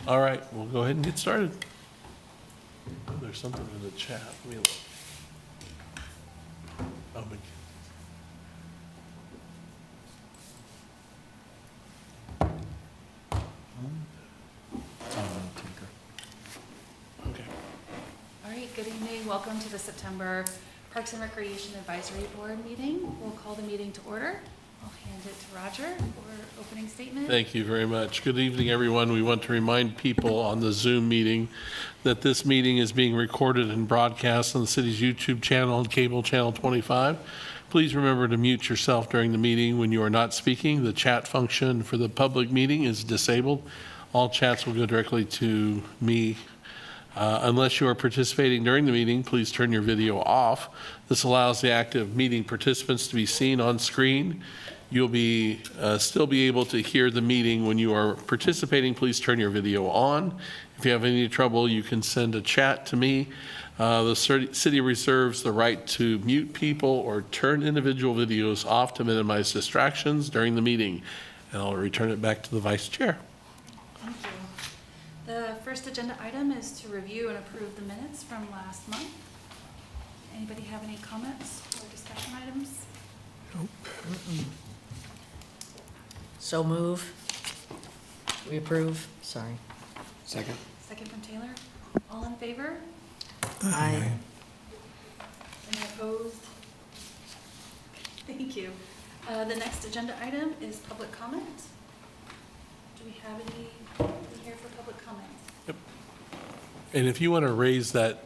All right, we'll go ahead and get started. Oh, there's something in the chat. Let me look. Oh, my. Okay. All right, good evening. Welcome to the September Parks and Recreation Advisory Board meeting. We'll call the meeting to order. I'll hand it to Roger for opening statement. Thank you very much. Good evening, everyone. We want to remind people on the Zoom meeting that this meeting is being recorded and broadcast on the city's YouTube channel and cable channel 25. Please remember to mute yourself during the meeting when you are not speaking. The chat function for the public meeting is disabled. All chats will go directly to me. Unless you are participating during the meeting, please turn your video off. This allows the active meeting participants to be seen on screen. You'll be still be able to hear the meeting when you are participating. Please turn your video on. If you have any trouble, you can send a chat to me. The city reserves the right to mute people or turn individual videos off to minimize distractions during the meeting. And I'll return it back to the vice chair. Thank you. The first agenda item is to review and approve the minutes from last month. Anybody have any comments or discussion items? So move. We approve. Sorry. Second. Second from Taylor. All in favor? Aye. Any opposed? Thank you. The next agenda item is public comment. Do we have any here for public comment? And if you want to raise that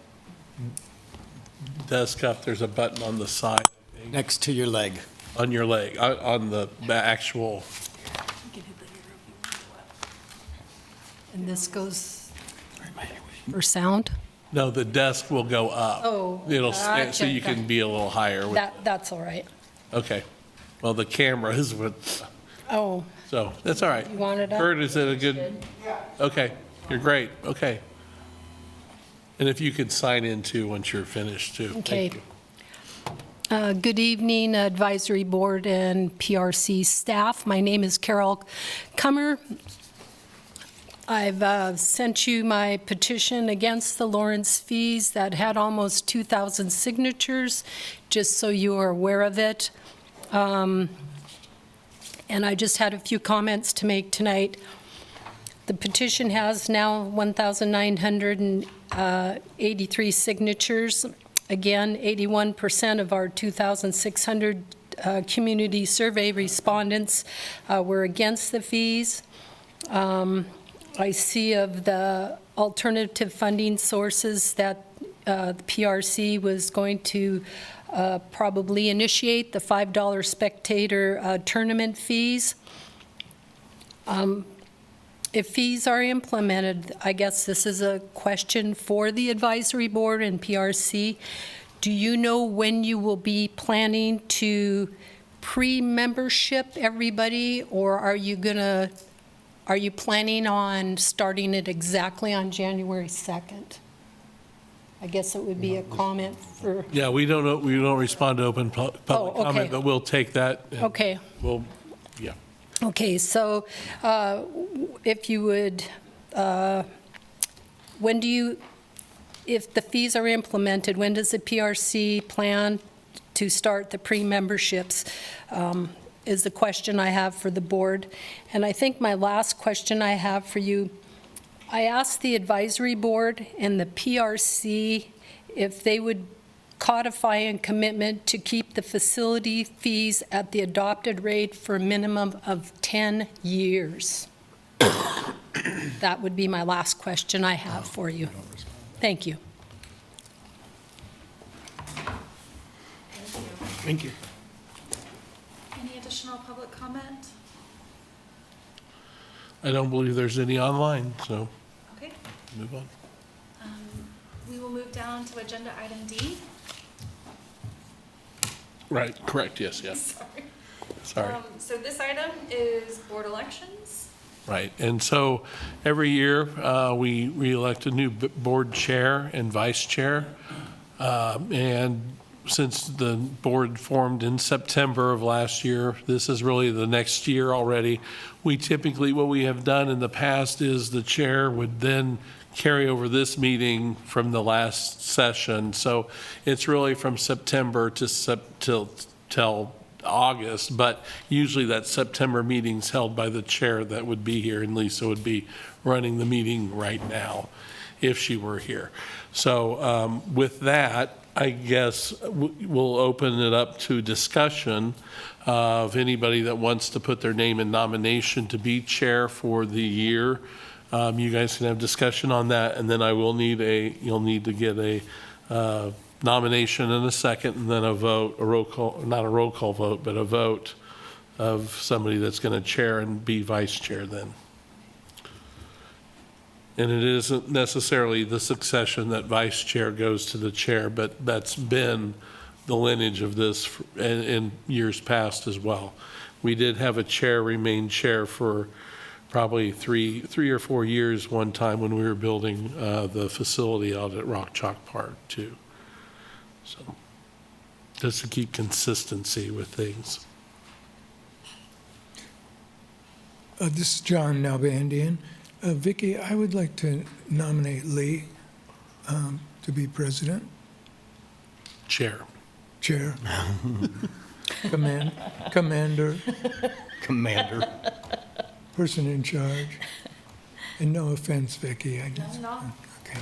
desk up, there's a button on the side, Next to your leg. on your leg, on the actual, You can hit the arrow if you want. And this goes for sound? no, the desk will go up. Oh, It'll, so gotcha. you can be a little higher. with- That's all right. Okay. Well, the camera is what, Oh, so that's all right. You want it up? Kurt, is it a good? Yeah. Okay, you're great, okay. And if you could sign in too, once you're finished too. okay. Thank you. Good evening, Advisory Board and PRC staff. My name is Carol Kummer. I've sent you my petition against the Lawrence fees that had almost 2,000 signatures, just so you are aware of it. And I just had a few comments to make tonight. The petition has now 1,983 signatures. Again, 81% of our 2,600 community survey respondents were against the fees. I see of the alternative funding sources that the PRC was going to probably initiate the $5 spectator tournament fees. If fees are implemented, I guess this is a question for the advisory board and PRC. Do you know when you will be planning to pre-membership everybody, or are you planning on starting it exactly on January 2nd? I guess it would be a comment for, Yeah, we don't know, we don't respond to open public okay. comment, but we'll take that. and okay. We'll, yeah. Okay, so if you would, when do you, if the fees are implemented, when does the PRC plan to start the pre-memberships? Is the question I have for the board. And I think my last question I have for you, I asked the advisory board and the PRC if they would codify a commitment to keep the facility fees at the adopted rate for a minimum of 10 years. That would be my last question I have for you. Thank you. Thank you. Any additional public comment? I don't believe there's any online, so Okay. move on. We will move down to agenda item D. Right, correct, yes, Sorry. So this item is board elections. Right, and so every year, we elect a new board chair and vice chair. And since the board formed in September of last year, this is really the next year already. We typically, what we have done in the past is the chair would then carry over this meeting from the last session. So it's really from September to till August, but usually that September meeting's held by the chair that would be here, and Lisa would be running the meeting right now if she were here. So with that, I guess we'll open it up to discussion of anybody that wants to put their name in nomination to be chair for the year. You guys can have discussion on that, and then you'll need to get a nomination and a second, and then a vote, a roll call, not a roll call vote, but a vote of somebody that's going to chair and be vice chair then. And it isn't necessarily the succession that vice chair goes to the chair, but that's been the lineage of this in years past as well. We did have a chair remain chair for probably three or 4 years one time when we were building the facility out at Rock Chalk Park too. So just to keep consistency with things. This is John Nalbandian. Vicki, I would like to nominate Lee to be president, Chair. chair, commander, person in charge. And no offense, Vicki, I guess. No. Okay.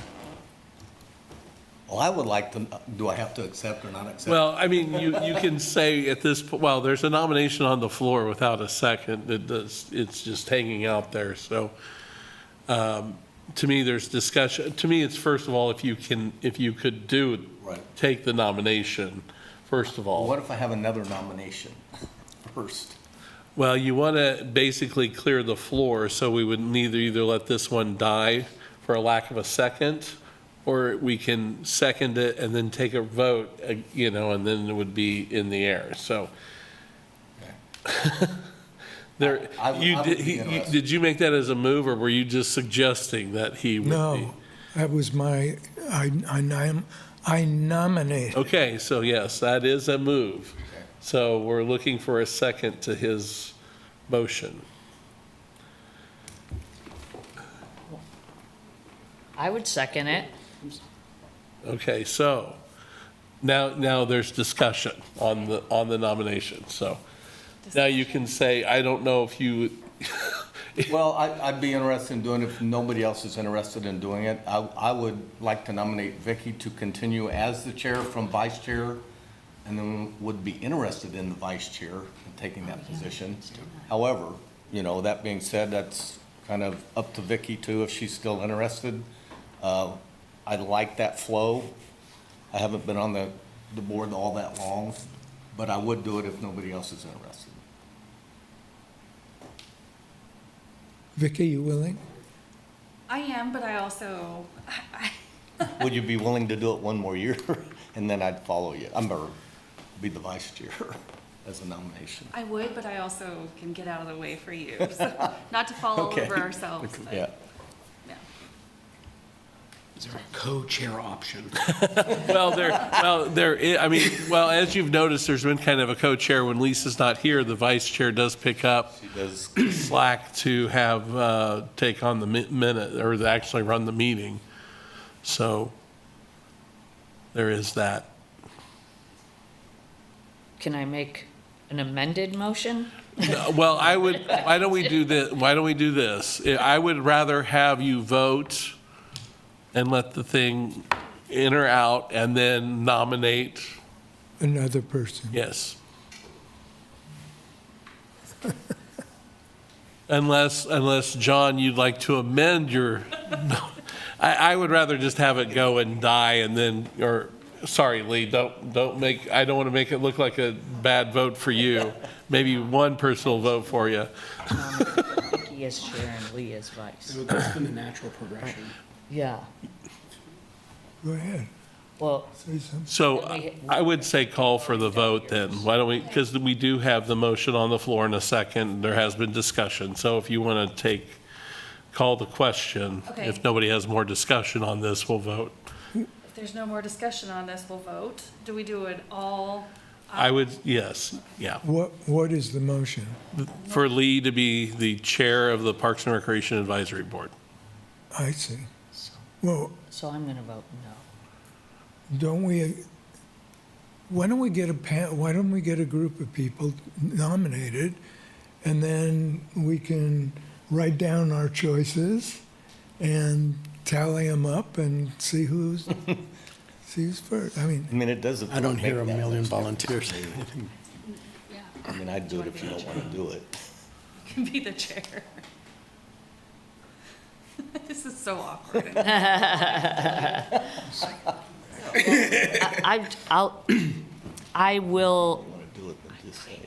Well, I would like to, do I have to accept or not accept? Well, I mean, you can say at this, well, there's a nomination on the floor without a second. It's just hanging out there. So to me, there's discussion. To me, it's first of all, if you could Right. take the nomination, first of all. What if I have another nomination first? Well, you want to basically clear the floor, so we would either let this one die for a lack of a second, or we can second it and then take a vote, and then it would be in the air, so. There, I would be interested. did you make that as a move, or were you just suggesting that he would be? No, that was I nominate. Okay, so yes, that is a move. So we're looking for a second to his motion. I would second it. Okay, so now there's discussion on the nomination, so now you can say, I don't know if you, Well, I'd be interested in doing it if nobody else is interested in doing it. I would like to nominate Vicki to continue as the chair from vice chair, and then would be interested in the vice chair and taking that position. However, that being said, that's kind of up to Vicki too, if she's still interested. I like that flow. I haven't been on the board all that long, but I would do it if nobody else is interested. Vicki, you willing? I am, but I also, Would you be willing to do it one more year? And then I'd follow you. I'm going to be the vice chair as a nomination. I would, but I also can get out of the way for you. So, not to fall Okay. over ourselves. But, Yeah. yeah. Is there a co-chair option? as you've noticed, there's been kind of a co-chair. When Lisa's not here, the vice chair does pick up She does. slack to have, take on the minute, or to actually run the meeting. So there is that. Can I make an amended motion? Well, why don't we do this? I would rather have you vote and let the thing in or out, and then nominate, Another person. yes. Unless, John, you'd like to amend your, I would rather just have it go and die, and then, or, sorry, Lee, don't make, I don't want to make it look like a bad vote for you. Maybe one person will vote for you. Vicki as chair and Lee as vice. So that's been the natural progression. Yeah, Go ahead, well, say something. So I would say call for the vote then. Why don't we, because we do have the motion on the floor in a second. There has been discussion. So if you want to call the question, Okay. if nobody has more discussion on this, we'll vote. if there's no more discussion on this, we'll vote. Do we do it all? I would, yes, yeah. What is the motion? For Lee to be the chair of the Parks and Recreation Advisory Board. I see. Well, So I'm going to vote no. why don't we get a group of people nominated, and then we can write down our choices and tally them up and see who's first. I mean, I doesn't. I don't hear a make that million much volunteers. Yeah. I mean, I'd do it if you don't want to do it. You can be the chair. This is so awkward. I will, Want to do it, then just say.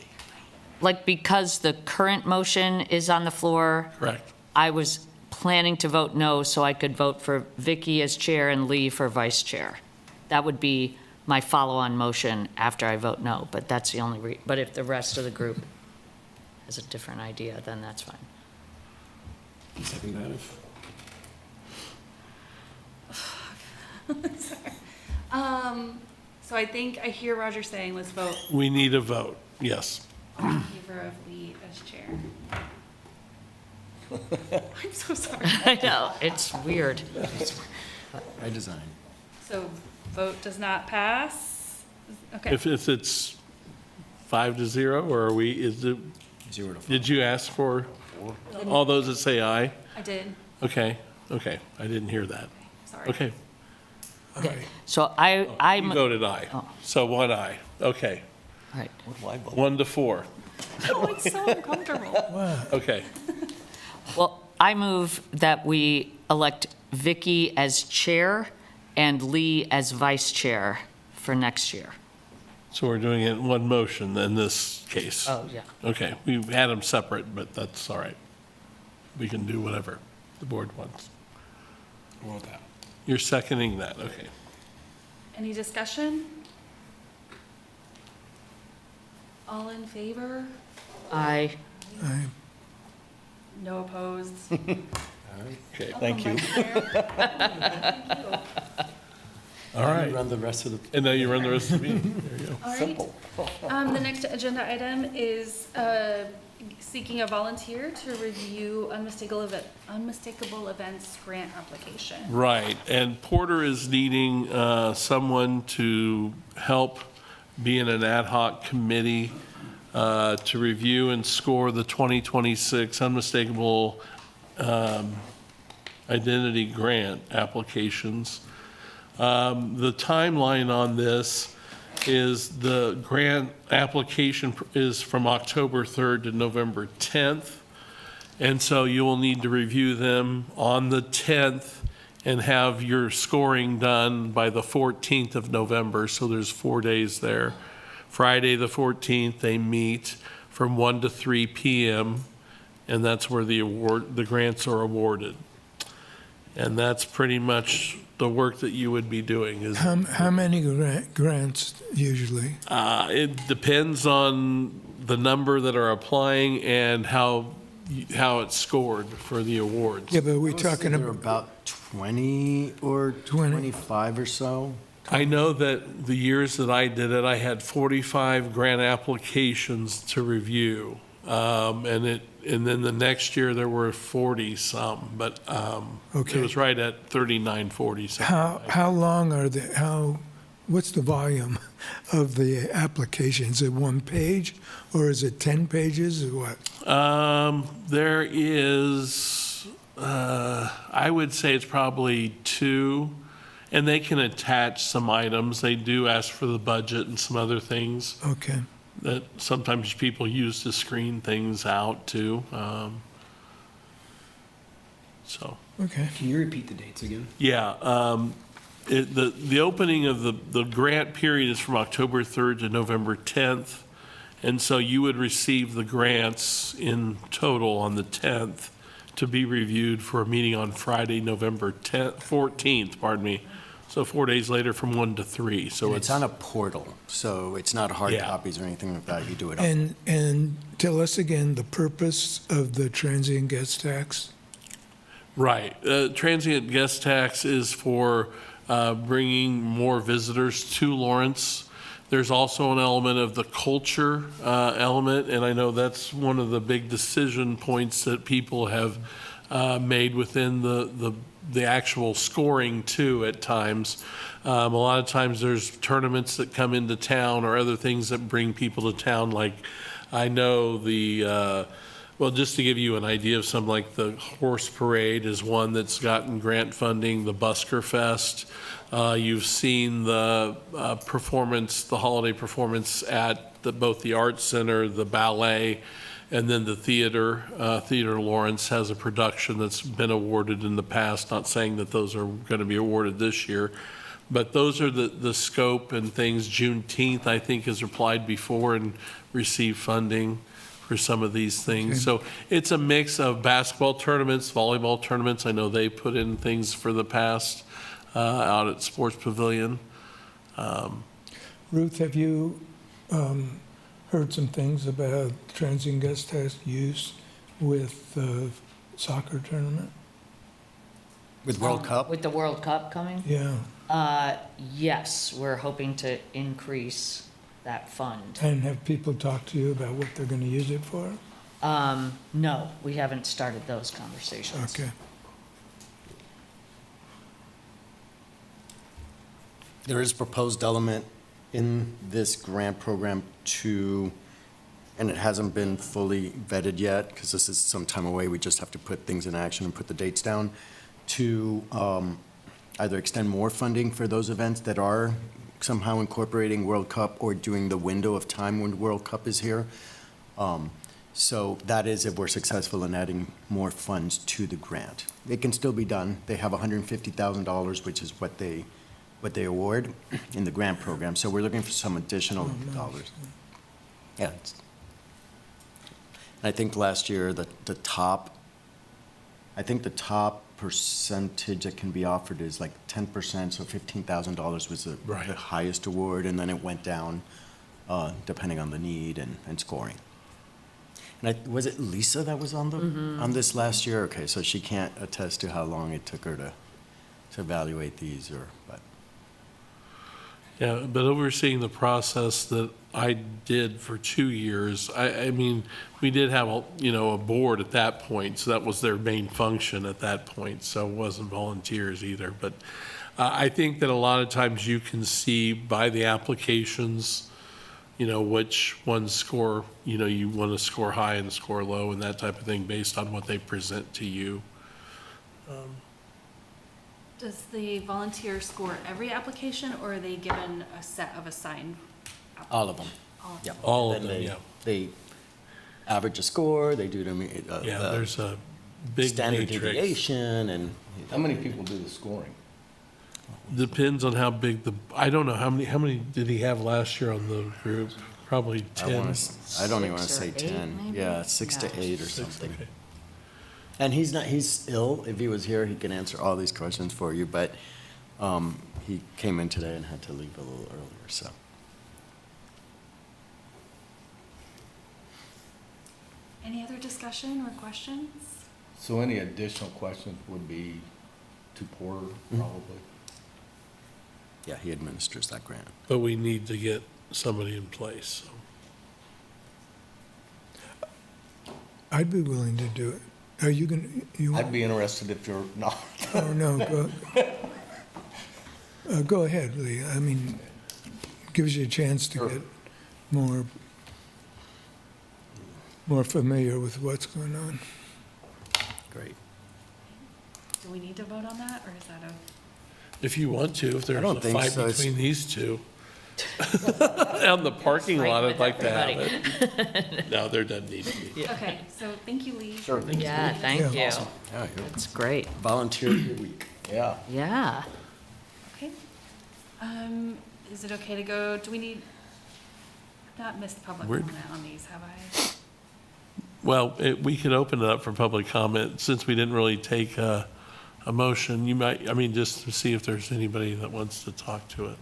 like, because the current motion is on the floor, Correct. I was planning to vote no, so I could vote for Vicky as chair and Lee for vice chair. That would be my follow-on motion after I vote no, but that's the only but if the rest of the group has a different idea, then that's fine. Second that if. So I think I hear Roger saying, let's vote We need a vote, yes. in favor of Lee as chair. I'm so sorry. I know, it's weird. By design. So vote does not pass? Okay. If it's 5-0, or are we, is it, 0 to 5. did you ask for all those that say aye? I did. Okay, I didn't hear that. Sorry. Okay, Okay, so you I'm, all voted aye, so 1 aye, okay. right. What do I vote? 1 to 4, Oh, it's so uncomfortable. okay. Well, I move that we elect Vicky as chair and Lee as vice chair for next year. So we're doing it in one motion in this case? Oh, yeah. Okay, we had them separate, but that's all right. We can do whatever the board wants. Roll that. You're seconding that, okay. Any discussion? All in favor? I, No opposed? Okay, Thank you. all right. Run the rest of the. And now you run the rest of the meeting, there you go. All right. The next agenda item is seeking a volunteer to review Unmistakable Events grant application. Right, and Porter is needing someone to help be in an ad hoc committee to review and score the 2026 Unmistakable Identity Grant applications. The timeline on this is the grant application is from October 3rd to November 10th. And so you will need to review them on the 10th and have your scoring done by the 14th of November. So there's 4 days there. Friday, the 14th, they meet from 1 to 3 p.m. And that's where the grants are awarded. And that's pretty much the work that you would be doing. Is how many grants usually? it depends on the number that are applying and how it's scored for the awards. Yeah, but we're I would say talking there are about, about 20 or 25 or so. I know that the years that I did it, I had 45 grant applications to review. And then the next year there were 40 some, but it Okay. was right at 39, 40 something. how long are what's the volume of the application? Is it 1 page, or is it 10 pages, or what? There is, I would say it's probably 2, and they can attach some items. They do ask for the budget and some other things Okay. that sometimes people use to screen things out too. So, Okay. Can you repeat the dates again? yeah, the opening of the grant period is from October 3rd to November 10th. And so you would receive the grants in total on the 10th to be reviewed for a meeting on Friday, November 14th, pardon me. So 4 days later from 1 to 3, so And it's. it's on a portal, so it's not hard Yeah. copies or anything like that. You do it on. And tell us again the purpose of the transient guest tax? Right. Transient guest tax is for bringing more visitors to Lawrence. There's also an element of the culture element, and I know that's one of the big decision points that people have made within the actual scoring too at times. A lot of times there's tournaments that come into town or other things that bring people to town, like I know well, just to give you an idea of some, like the horse parade is one that's gotten grant funding, the Busker Fest. You've seen the performance, the holiday performance at both the Arts Center, the ballet, and then the theater. Theater Lawrence has a production that's been awarded in the past, not saying that those are going to be awarded this year. But those are the scope and things. Juneteenth, I think, has applied before and received funding for some of these things. So it's a mix of basketball tournaments, volleyball tournaments. I know they put in things for the past out at Sports Pavilion. Ruth, have you heard some things about transient guest house use with the soccer tournament? With World Cup? With the World Cup coming? Yeah, Yes, we're hoping to increase that fund. and have people talked to you about what they're going to use it for? No, we haven't started those conversations. Okay. There is a proposed element in this grant program to, and it hasn't been fully vetted yet, because this is some time away, we just have to put things in action and put the dates down, to either extend more funding for those events that are somehow incorporating World Cup or doing the window of time when World Cup is here. So that is if we're successful in adding more funds to the grant. It can still be done. They have $150,000, which is what they award in the grant program. So we're looking for some additional dollars. Yeah. And I think last year, the top percentage that can be offered is like 10%, so $15,000 was the Right. highest award, and then it went down depending on the need and scoring. And was it Lisa that was on on this last year? Okay, so she can't attest to how long it took her to evaluate these, but. Yeah, but overseeing the process that I did for 2 years, I mean, we did have a board at that point, so that was their main function at that point, so it wasn't volunteers either. But I think that a lot of times you can see by the applications, which ones score, you want to score high and score low and that type of thing based on what they present to you. Does the volunteer score every application, or are they given a set of assigned? All of them. All of Yeah. All of Then them, yeah. They average a score, they do Yeah, the there's a big standard matrix. deviation, and. How many people do the scoring? Depends on how big I don't know, how many did he have last year on the group? Probably I wanna 10. I don't even want to Six say or eight, 10. maybe? Yeah, 6 to Yeah. 8 or 6 or something. 8. And he's ill. If he was here, he could answer all these questions for you, but he came in today and had to leave a little earlier, so. Any other discussion or questions? So any additional questions would be to Porter, probably? Yeah, he administers that grant. But we need to get somebody in place, so. I'd be willing to do it. Are you going to, I'd be interested if you're not. oh, no, go ahead, Lee. I mean, gives you a chance to Sure. get more familiar with what's going on. Great. Do we need to vote on that, or is that a? If you want to, if there's don't a think fight so. between these two. On the parking Fight lot, I'd with like to have everybody. it. No, there doesn't need to be. Okay, so thank you, Lee. Sure. Yeah, thank Yeah. you. Awesome. Yeah, you're It's great. volunteer of the week. Yeah. Yeah. Okay. Is it okay to go, do we need, not missed public We're- comment on these, have I? Well, we could open it up for public comment, since we didn't really take a motion. You might, just to see if there's anybody that wants to talk to it.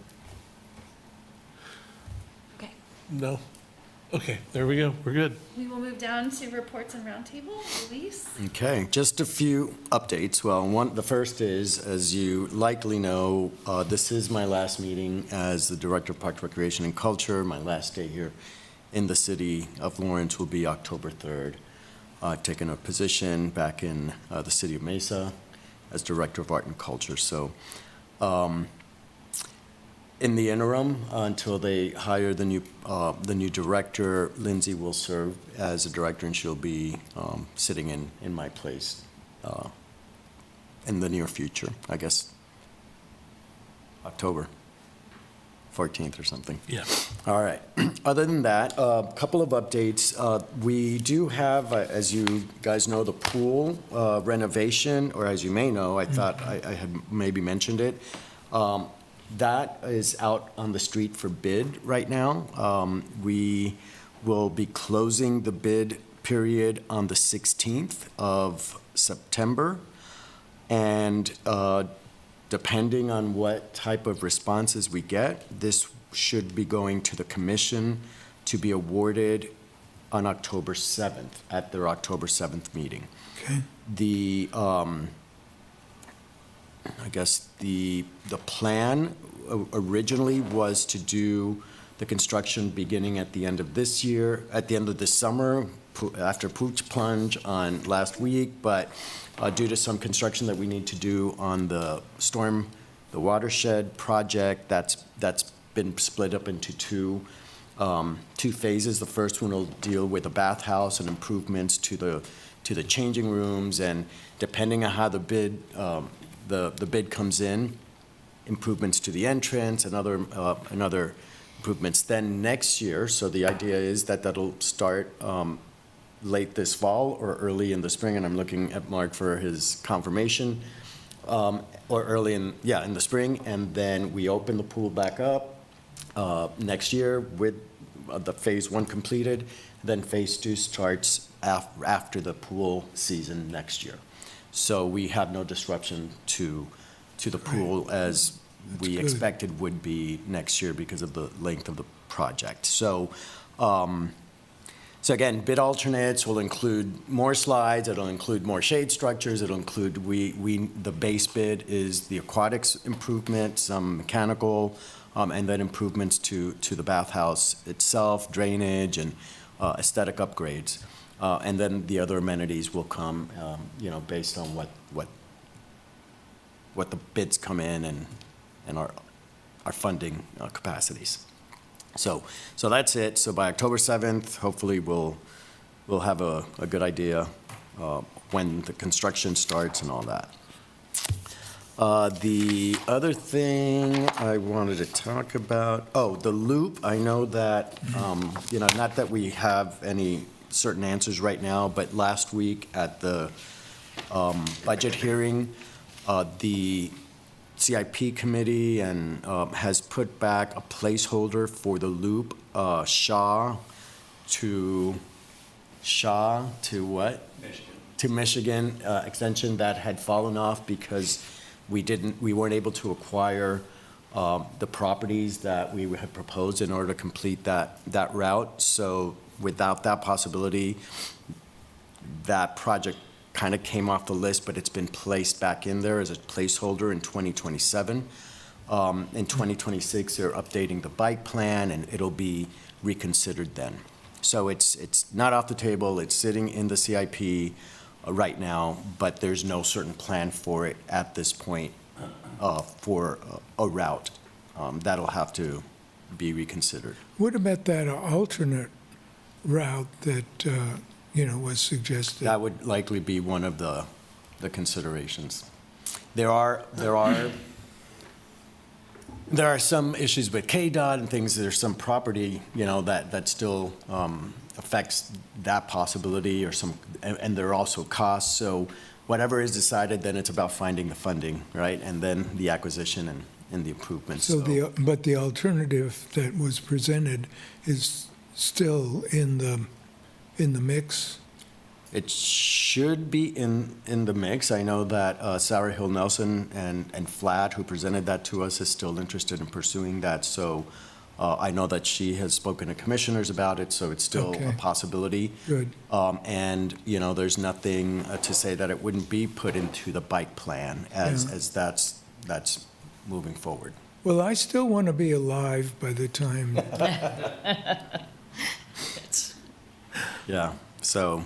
Okay. No? Okay, there we go. We're good. We will move down to reports and roundtable. Elise? Okay, just a few updates. Well, the first is, as you likely know, this is my last meeting as the Director of Parks, Recreation, and Culture. My last day here in the city of Lawrence will be October 3rd. I've taken a position back in the city of Mesa as Director of Art and Culture. So in the interim, until they hire the new director, Lindsay will serve as a director, and she'll be sitting in my place in the near future, I guess, October 14th or something. Yeah. All right. Other than that, a couple of updates. We do have, as you guys know, the pool renovation, or as you may know, I thought I had maybe mentioned it. That is out on the street for bid right now. We will be closing the bid period on the 16th of September. And depending on what type of responses we get, this should be going to the commission to be awarded on October 7th, at their October 7th meeting. Okay. The, I guess the plan originally was to do the construction beginning at the end of this year, at the end of this summer, after Pooch Plunge on last week, but due to some construction that we need to do on the watershed project, that's been split up into two phases. The first one will deal with the bathhouse and improvements to the changing rooms, and depending on how the bid comes in, improvements to the entrance and other improvements. Then next year, so the idea is that that'll start late this fall or early in the spring, and I'm looking at Mark for his confirmation, or early in the spring, and then we open the pool back up next year with the phase 1 completed. Then phase 2 starts after the pool season next year. So we have no disruption to the pool as we expected would be next year because of the length of the project. So, so again, bid alternates will include more slides, it'll include more shade structures, it'll include, the base bid is the aquatics improvement, some mechanical, and then improvements to the bathhouse itself, drainage, and aesthetic upgrades. And then the other amenities will come, based on what the bids come in and our funding capacities. So that's it. So by October 7th, hopefully we'll have a good idea when the construction starts and all that. The other thing I wanted to talk about, the loop. I know that, not that we have any certain answers right now, but last week at the budget hearing, the CIP committee has put back a placeholder for the loop, Shaw to what? Michigan. To Michigan extension that had fallen off because we weren't able to acquire the properties that we had proposed in order to complete that route. So without that possibility, that project kind of came off the list, but it's been placed back in there as a placeholder in 2027. In 2026, they're updating the bike plan, and it'll be reconsidered then. So it's not off the table. It's sitting in the CIP right now, but there's no certain plan for it at this point for a route. That'll have to be reconsidered. What about that alternate route that, was suggested? That would likely be one of the considerations. There are some issues with KDOT and things. There's some property, that still affects that possibility, and there are also costs. So whatever is decided, then it's about finding the funding, right? And then the acquisition and the improvements. But the alternative that was presented is still in the mix? It should be in the mix. I know that Sarah Hill Nelson and Flat, who presented that to us, is still interested in pursuing that. So I know that she has spoken to commissioners about it, so it's still a Okay. possibility. Good. And, there's nothing to say that it wouldn't be put into the bike plan as, Yeah. as that's moving forward. Well, I still want to be alive by the time, Yeah, so, all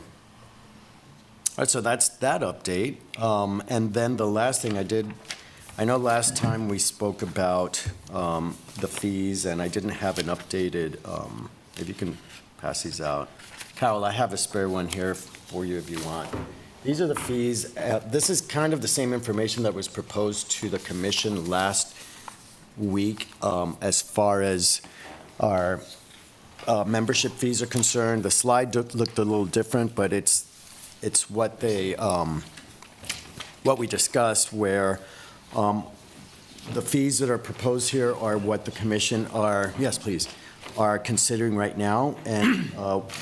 right, so that's that update. And then the last thing I know last time we spoke about the fees, and I didn't have an updated, if you can pass these out. Carol, I have a spare one here for you if you want. These are the fees. This is kind of the same information that was proposed to the commission last week as far as our membership fees are concerned. The slide looked a little different, but it's what what we discussed, where the fees that are proposed here are what the commission are considering right now. And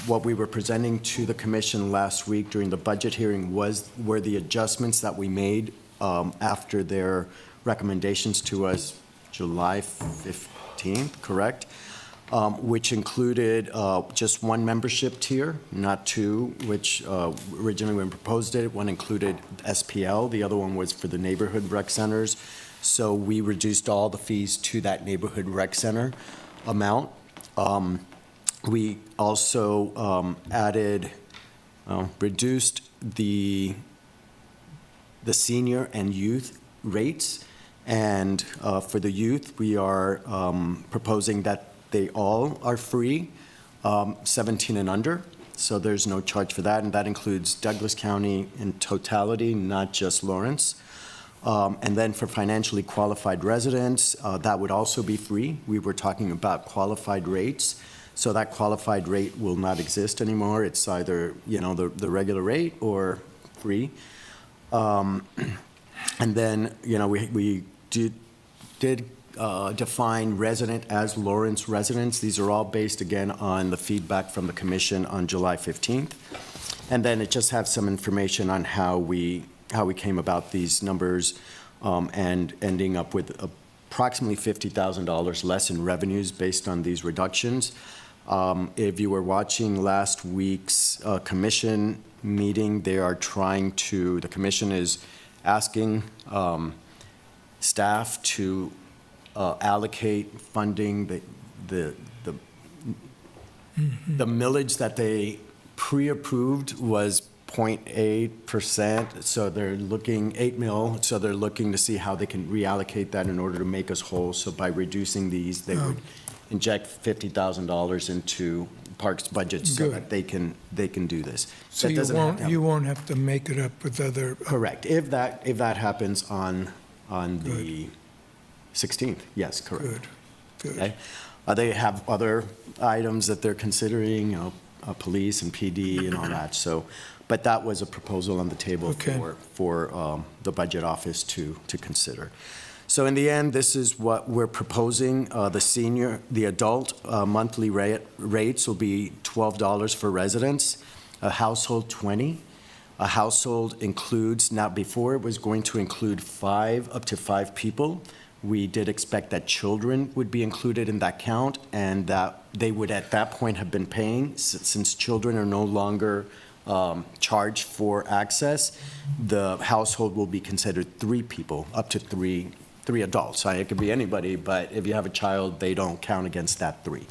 what we were presenting to the commission last week during the budget hearing were the adjustments that we made after their recommendations to us July 15th, correct? Which included just one membership tier, not two, which originally when proposed it, one included SPL, the other one was for the neighborhood rec centers. So we reduced all the fees to that neighborhood rec center amount. We also reduced the senior and youth rates. And for the youth, we are proposing that they all are free, 17 and under, so there's no charge for that, and that includes Douglas County in totality, not just Lawrence. And then for financially qualified residents, that would also be free. We were talking about qualified rates, so that qualified rate will not exist anymore. It's either, the regular rate or free. And then, we did define resident as Lawrence residents. These are all based, again, on the feedback from the commission on July 15th. And then it just has some information on how we came about these numbers and ending up with approximately $50,000 less in revenues based on these reductions. If you were watching last week's commission meeting, the commission is asking staff to allocate funding, the millage that they pre-approved was 0.8%, so they're looking, 8 mil, so they're looking to see how they can reallocate that in order to make us whole. So by reducing these, they would inject $50,000 into Parks budget so Good. that they can do this. so That you doesn't have to you won't have to make it up with other, Correct. If that happens on the 16th, yes, correct. good. Okay. They have other items that they're considering, police and PD and all that. So, but that was a proposal on the table Okay. for the budget office to consider. So in the end, this is what we're proposing. The adult monthly rates will be $12 for residents, a household $20. A household includes, now before it was going to include up to five people. We did expect that children would be included in that count, and that they would at that point have been paying. Since children are no longer charged for access, the household will be considered three people, up to three adults. It could be anybody, but if you have a child, they don't count against that three.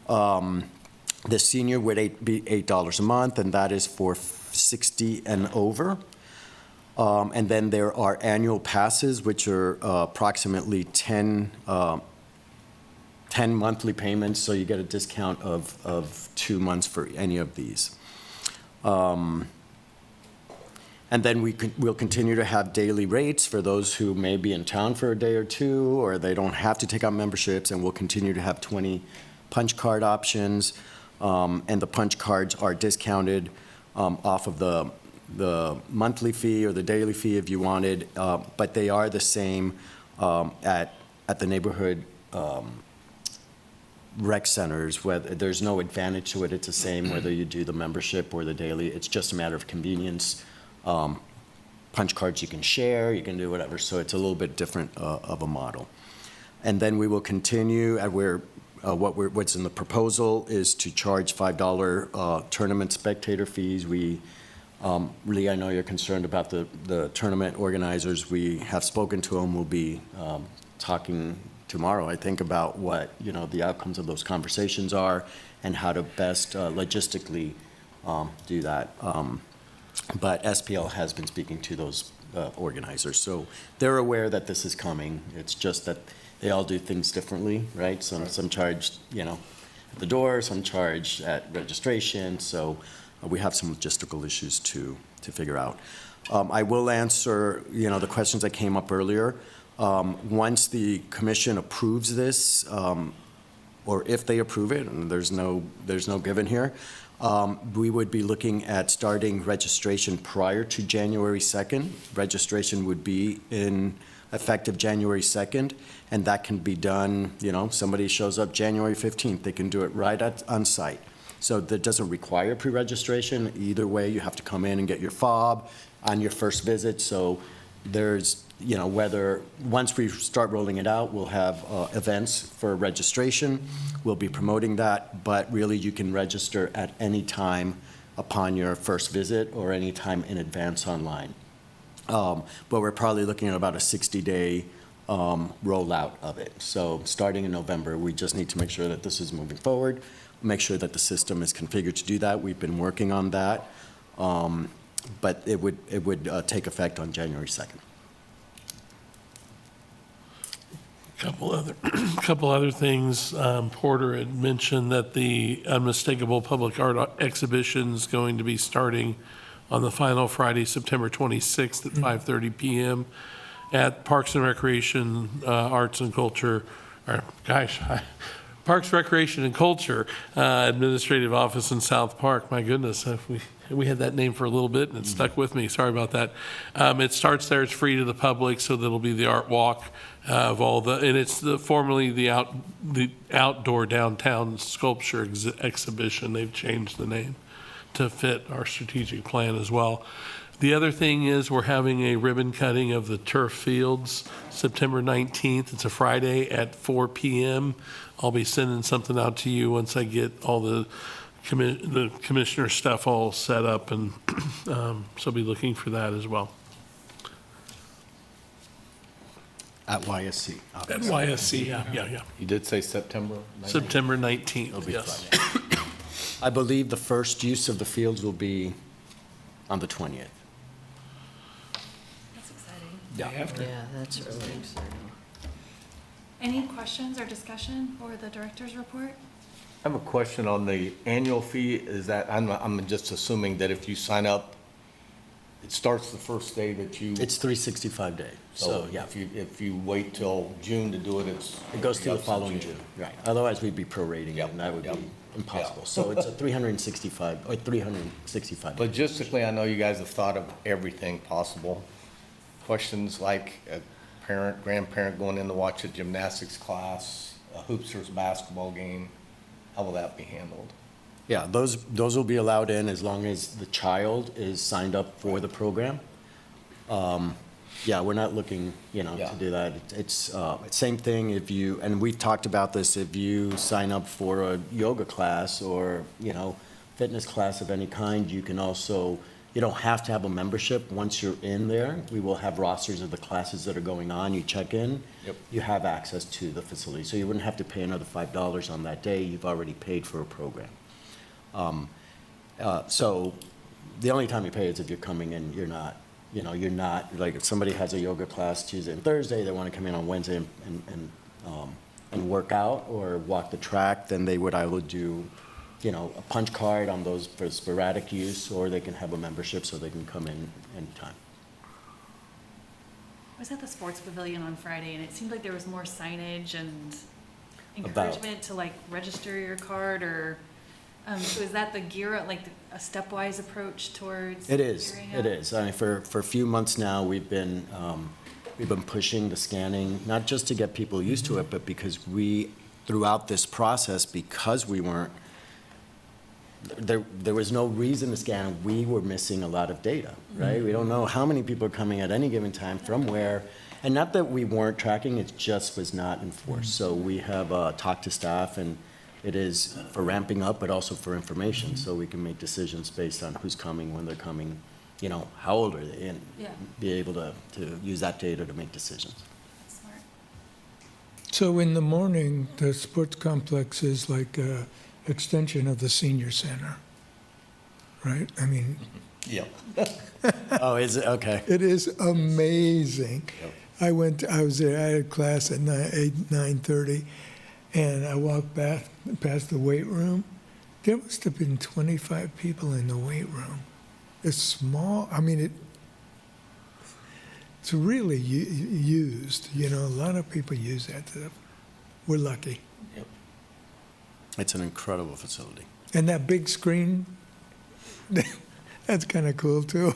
The senior would be $8 a month, and that is for 60 and over. And then there are annual passes, which are approximately 10 monthly payments, so you get a discount of 2 months for any of these. And then we'll continue to have daily rates for those who may be in town for a day or two, or they don't have to take out memberships, and we'll continue to have 20 punch card options. And the punch cards are discounted off of the monthly fee or the daily fee if you wanted, but they are the same at the neighborhood rec centers. Whether there's no advantage to it, it's the same whether you do the membership or the daily. It's just a matter of convenience. Punch cards you can share, you can do whatever, so it's a little bit different of a model. And then we will continue, we're what's in the proposal is to charge $5 tournament spectator fees. Lee, I know you're concerned about the tournament organizers. We have spoken to them. We'll be talking tomorrow, I think, about what, the outcomes of those conversations are and how to best logistically do that. But SPL has been speaking to those organizers, so they're aware that this is coming. It's just that they all do things differently, right? Some charge, at the door, some charge at registration, so we have some logistical issues to figure out. I will answer, the questions that came up earlier. Once the commission approves this, or if they approve it, and there's no given here, we would be looking at starting registration prior to January 2nd. Registration would be effective January 2nd, and that can be done, somebody shows up January 15th, they can do it right on site. So that doesn't require pre-registration. Either way, you have to come in and get your fob on your first visit. So there's, once we start rolling it out, we'll have events for registration. We'll be promoting that, but really you can register at any time upon your first visit or any time in advance online. But we're probably looking at about a 60-day rollout of it. So starting in November, we just need to make sure that this is moving forward, make sure that the system is configured to do that. We've been working on that, but it would take effect on January 2nd. Couple other things. Porter had mentioned that the Unmistakable Public Art Exhibition is going to be starting on the final Friday, September 26th at 5:30 p.m. at Parks and Recreation, Arts and Culture, Parks, Recreation and Culture Administrative Office in South Park. My goodness, we had that name for a little bit and it stuck with me. Sorry about that. It starts there. It's free to the public, so that'll be the art walk of and it's formerly the outdoor downtown sculpture exhibition. They've changed the name to fit our strategic plan as well. The other thing is we're having a ribbon cutting of the turf fields September 19th. It's a Friday at 4 p.m. I'll be sending something out to you once I get all the commissioner stuff all set up, and so be looking for that as well. At YSC. At YSC, yeah. You did say September 19th? September 19th, It'll be yes. Friday. I believe the first use of the fields will be on the 20th. That's exciting. Yeah, that's really exciting. Any questions or discussion for the director's report? I have a question on the annual fee. Is that, I'm just assuming that if you sign up, it starts the first day that you. It's 365 days, so yeah. If you wait till June to do it, It goes through the following June, right. Otherwise, we'd be prorating it, and that would be impossible. So it's a 365 days. Logistically, I know you guys have thought of everything possible. Questions like a parent, grandparent going in to watch a gymnastics class, a hoopsters basketball game, how will that be handled? Yeah, those will be allowed in as long as the child is signed up for the program. Yeah, we're not looking, to do that. It's same thing if you, and we've talked about this, if you sign up for a yoga class or, fitness class of any kind, you can also, you don't have to have a membership. Once you're in there, we will have rosters of the classes that are going on. You check in, you have access to the facility. So you wouldn't have to pay another $5 on that day. You've already paid for a program. So the only time you pay is if you're coming in, you're not, like if somebody has a yoga class Tuesday and Thursday, they want to come in on Wednesday and work out or walk the track, then they would either do, a punch card on those for sporadic use, or they can have a membership so they can come in anytime. I was at the sports pavilion on Friday, and it seemed like there was more signage and encouragement to register your card, or so is that the gear up, a stepwise approach towards? It is. gearing It up? is. I mean, for a few months now, we've been pushing the scanning, not just to get people used to it, but because throughout this process, because we weren't there was no reason to scan. We were missing a lot of data, right? We don't know how many people are coming at any given time, from where. And not that we weren't tracking, it just was not enforced. So we have talked to staff, and it is for ramping up, but also for information, so we can make decisions based on who's coming, when they're coming, you know, how old are they, and Yeah. be able to use that data to make decisions. That's smart. So in the morning, the sports complex is like a extension of the senior center, right? I mean, Yep. Oh, is it? Okay. it is amazing. Yep. I was there, I had class at 9:30, and I walked past the weight room. There must have been 25 people in the weight room. It's small, I mean, it's really used, you know, a lot of people use that stuff. We're lucky. Yep. It's an incredible facility. And that big screen, that's kind of cool too.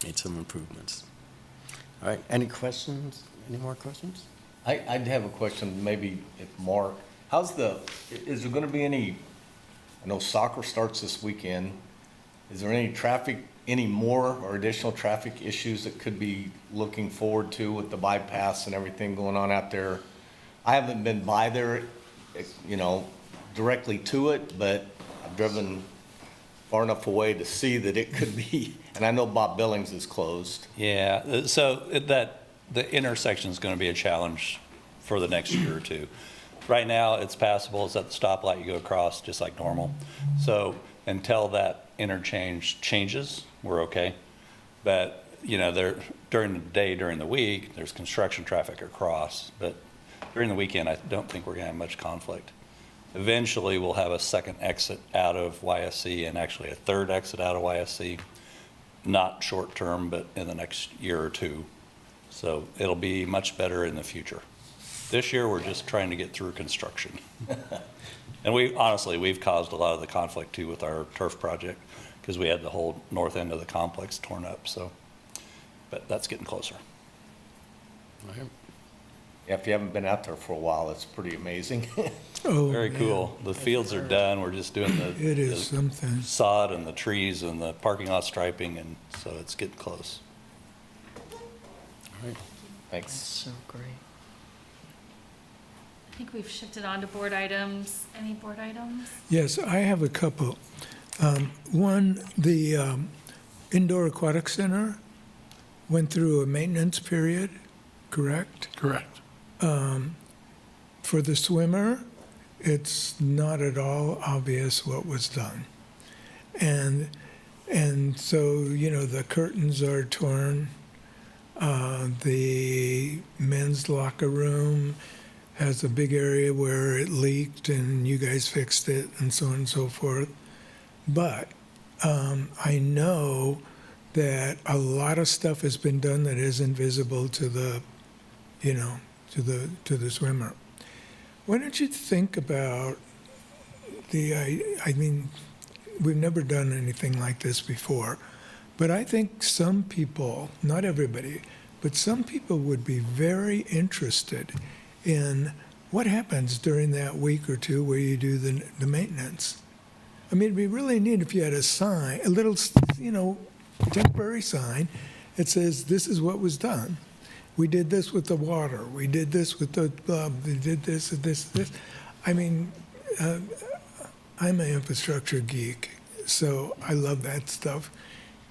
Made some improvements. All right, any questions? Any more questions? I'd have a question, maybe if Mark, is there gonna be any, I know soccer starts this weekend. Is there any more or additional traffic issues that could be looking forward to with the bypass and everything going on out there? I haven't been by there, you know, directly to it, but I've driven far enough away to see that it could be, and I know Bob Billings is closed. Yeah, so the intersection is going to be a challenge for the next year or two. Right now, it's passable. It's at the stoplight. You go across just like normal. So until that interchange changes, we're okay. But, you know, during the day, during the week, there's construction traffic across. But during the weekend, I don't think we're going to have much conflict. Eventually, we'll have a second exit out of YSC and actually a third exit out of YSC. Not short term, but in the next year or two. So it'll be much better in the future. This year, we're just trying to get through construction. And we've caused a lot of the conflict too with our turf project, because we had the whole north end of the complex torn up, so, but that's getting closer. All right. Yeah, if you haven't been out there for a while, it's pretty amazing. Oh, Very man, cool. The fields are done. We're just doing It is the something. sod and the trees and the parking lot striping, and so it's getting close. All right. Thanks. So great. I think we've shifted on to board items. Any board items? Yes, I have a couple. One, the Indoor Aquatic Center went through a maintenance period, correct? Correct. For the swimmer, it's not at all obvious what was done. And so, you know, the curtains are torn. The men's locker room has a big area where it leaked and you guys fixed it and so on and so forth. But I know that a lot of stuff has been done that isn't visible to the, you know, to the swimmer. Why don't you think about I mean, we've never done anything like this before, but I think some people, not everybody, but some people would be very interested in what happens during that week or two where you do the maintenance. I mean, it'd be really neat if you had a sign, a little, you know, temporary sign that says, this is what was done. We did this with the water. We did this with the, we did this, this. I mean, I'm an infrastructure geek, so I love that stuff.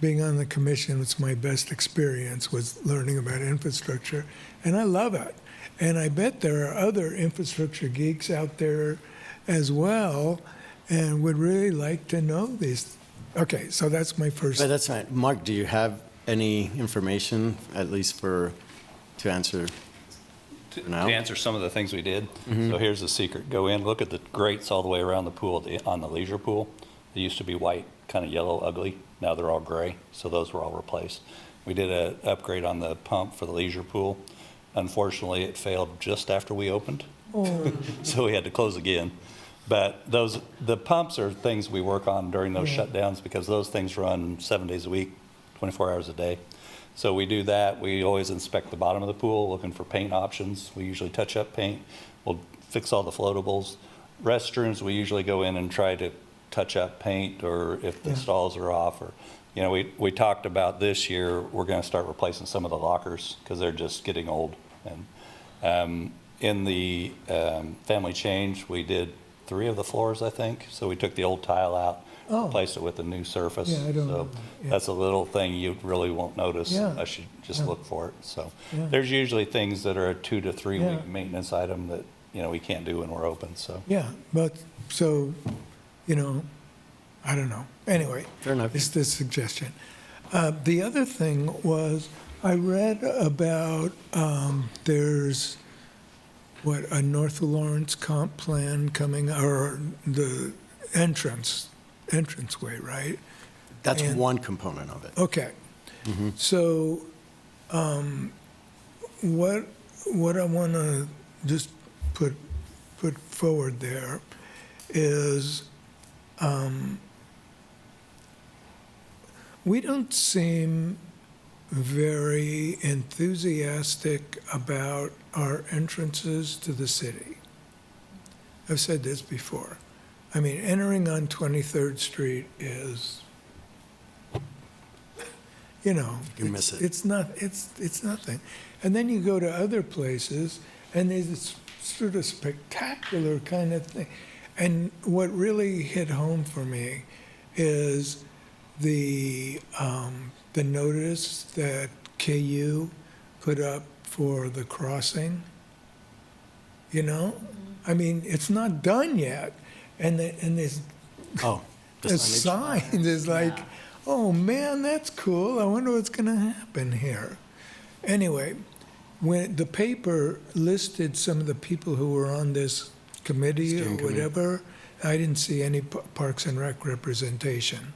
Being on the commission was my best experience, was learning about infrastructure, and I love it. And I bet there are other infrastructure geeks out there as well and would really like to know these. Okay, so that's my first. But that's fine. Mark, do you have any information, at least to answer To now? answer some of the things we did, so here's the secret. Go in, look at the grates all the way around the pool, on the leisure pool. They used to be white, kind of yellow, ugly. Now they're all gray, so those were all replaced. We did an upgrade on the pump for the leisure pool. Unfortunately, it failed just after we opened, so we had to close again. But the pumps are things we work on during those shutdowns, because those things run 7 days a week, 24 hours a day. So we do that. We always inspect the bottom of the pool, looking for paint options. We usually touch up paint. We'll fix all the floatables. Restrooms, we usually go in and try to touch-up paint, or if the Yeah. stalls are off, or, you know, we talked about this year, we're gonna start replacing some of the lockers, because they're just getting old. And in the family change, we did 3 of the floors, I think, so we took the old tile out, Oh. replaced it with a new surface. Yeah, I don't So know. Yeah. that's a little thing you really won't notice Yeah. unless you just Yeah. look for it. So Yeah. there's usually things that are a 2 to 3 Yeah. week maintenance item that, you know, we can't do when we're open, so. Yeah, but, so, you know, I don't know. Anyway. Fair enough. It's the suggestion. The other thing was, I read about, there's, a North Lawrence comp plan coming, or the entranceway, right? That's And- one component of it. Okay. So, what I want to just put forward there is, we don't seem very enthusiastic about our entrances to the city. I've said this before. I mean, entering on 23rd Street is, you know. You can miss it. It's nothing. And then you go to other places, and there's this sort of spectacular kind of thing. And what really hit home for me is the notice that KU put up for the crossing. You know? I mean, it's not done yet. And there's Oh. the a signage. sign is like, oh man, that's cool. I wonder what's going to happen here. Anyway, when the paper listed some of the people who were on this committee or Steering committee. whatever, I didn't see any Parks and Rec representation.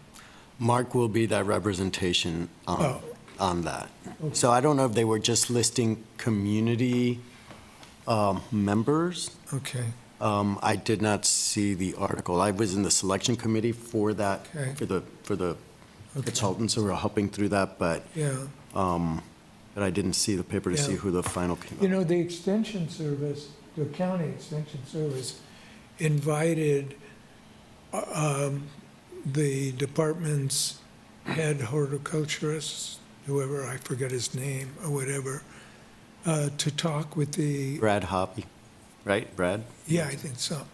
Mark will be that representation Oh. on that. So I don't know if they were just listing community members. Okay, I did not see the article. I was in the selection committee for that, Okay. for the consultants who were helping through that, but yeah. I didn't see the paper to see Yeah. who the final came You out. know, the Extension Service, the County Extension Service invited the department's head horticulturist, whoever, I forget his name or whatever, to talk with the, Brad Hoppy, right? Brad? yeah, I think so.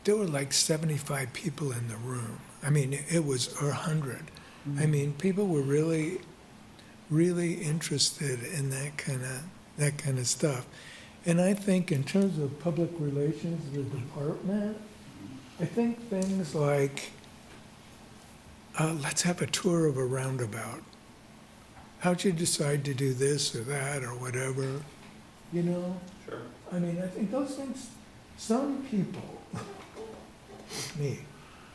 There were like 75 people in the room. I mean, it was, or 100. I mean, people were really, really interested in that kind of stuff. And I think in terms of public relations, the department, I think things like, let's have a tour of a roundabout. How'd you decide to do this or that or whatever? You know? Sure. I mean, I think those things, some people, like me,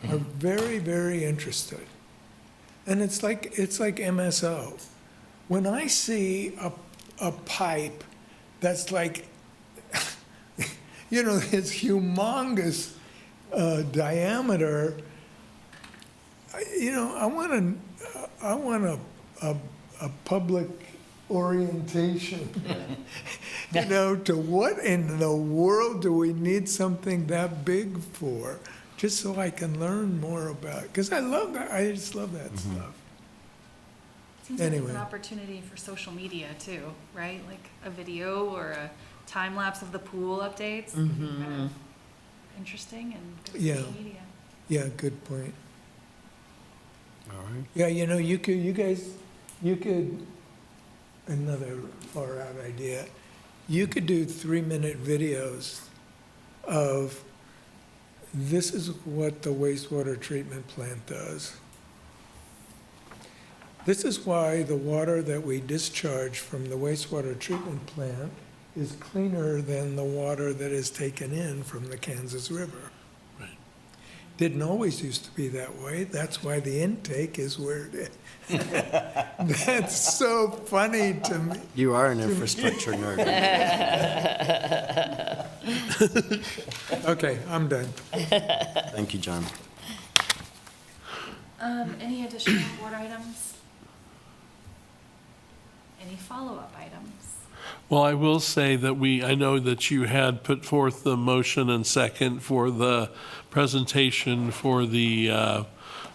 are very, very interested. And it's like MSO. When I see a pipe that's like, you know, this humongous diameter, I want a public orientation. You know, to what in the world do we need something that big for? Just so I can learn more about, because I love that, I just love that stuff. Seems like it's Anyway. an opportunity for social media too, right? Like a video or a time lapse of the pool updates. Kind of interesting and good for Yeah. social media. Yeah, good point. All right. Yeah, you know, you could, another far out idea, you could do 3-minute videos of, this is what the wastewater treatment plant does. This is why the water that we discharge from the wastewater treatment plant is cleaner than the water that is taken in from the Kansas River. Right. Didn't always used to be that way. That's why the intake is where it is. That's so funny to me. You are an infrastructure nerd. Okay, I'm done. Thank you, John. Any additional board items? any follow-up items? Well, I will say that I know that you had put forth the motion and second for the presentation for the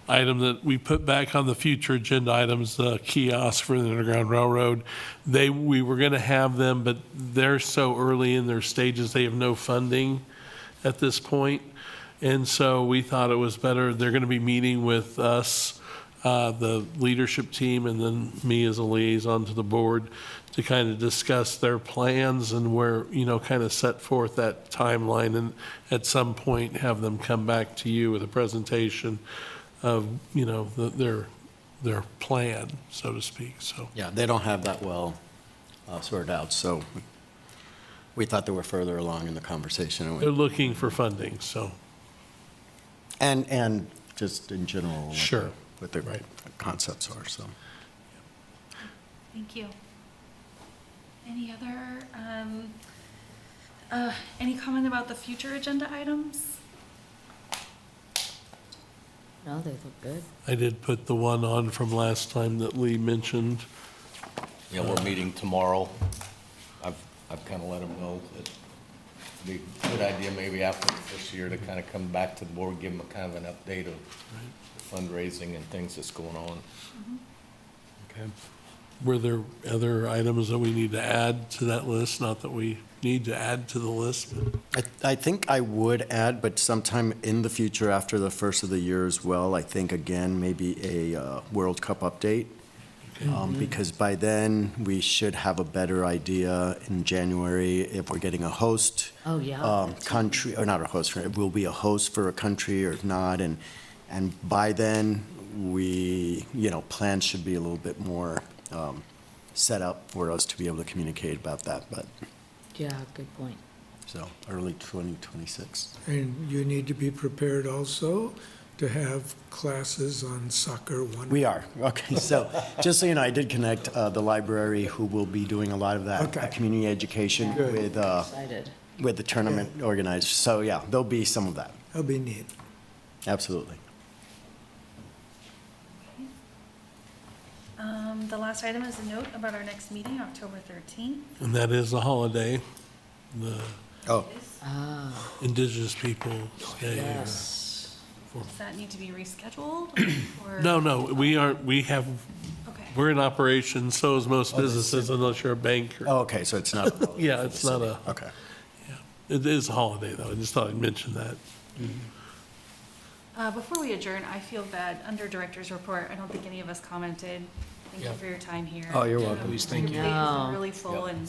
item that we put back on the future agenda items, the kiosk for the Underground Railroad. We were going to have them, but they're so early in their stages, they have no funding at this point. And so we thought it was better, they're going to be meeting with us, the leadership team, and then me as a liaison to the board to kind of discuss their plans and where, kind of set forth that timeline, and at some point have them come back to you with a presentation of, their plan, so to speak, so. Yeah, they don't have that well sorted out, so we thought they were further along in the conversation. They're looking for funding, so. And just in general. Sure. What their Right. concepts are, so. Thank you. Any other, any comment about the future agenda items? No, they look good. I did put the one on from last time that Lee mentioned. Yeah, we're meeting tomorrow. I've kind of let them know that it'd be a good idea maybe after the first year to kind of come back to the board, give them a kind of an update of fundraising and things that's going on. Okay. Were there other items that we need to add to that list? Not that we need to add to the list, but. I think I would add, but sometime in the future, after the first of the year as well, I think, again, maybe a World Cup update. Because by then, we should have a better idea in January if we're getting a host. Oh, yeah. Country, or not a host, it will be a host for a country or not, and by then, plans should be a little bit more set up for us to be able to communicate about that, but, Yeah, good point. so, early 2026. And you need to be prepared also to have classes on soccer one. We are, okay, so, just so you know, I did connect the library, who will be doing a lot of that Okay. community education Good. Excited. with the tournament organizers, so, yeah, there'll be some of that, That'll be neat. absolutely. The last item is a note about our next meeting, October 13th. And that is a holiday, the Oh, Indigenous Peoples Day. Yes. Does that need to be rescheduled? Or- No, Okay. we're in operation, so is most businesses, unless you're a bank. oh, okay, so it's not, Yeah, it's not a, okay. it is a holiday, though. I just thought I'd mention that. Before we adjourn, I feel bad, under Director's Report, I don't think any of us commented. Thank you for your time here. Oh, you're welcome. Please, Thank Your you. plate has been No. really full, and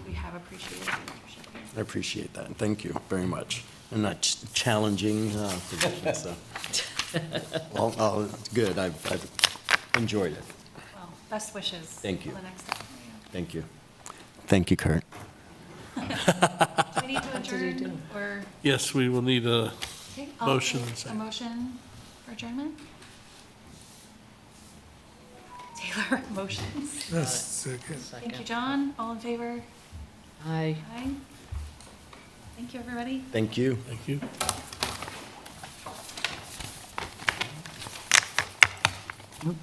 we have appreciated your leadership here. I appreciate that, and thank you very much. And not challenging position, so. Well, it's good, I've enjoyed it. Well, best wishes. Thank you. On the next time. Thank you. Thank you, Kurt. Do we need to did he adjourn, do? or? Yes, we will need a Okay, I'll motion take and A second. motion for adjournment? Taylor, motions. That's second. Thank you, John. All in favor? Aye. Aye. Thank you, everybody. Thank you. Thank you. Nope.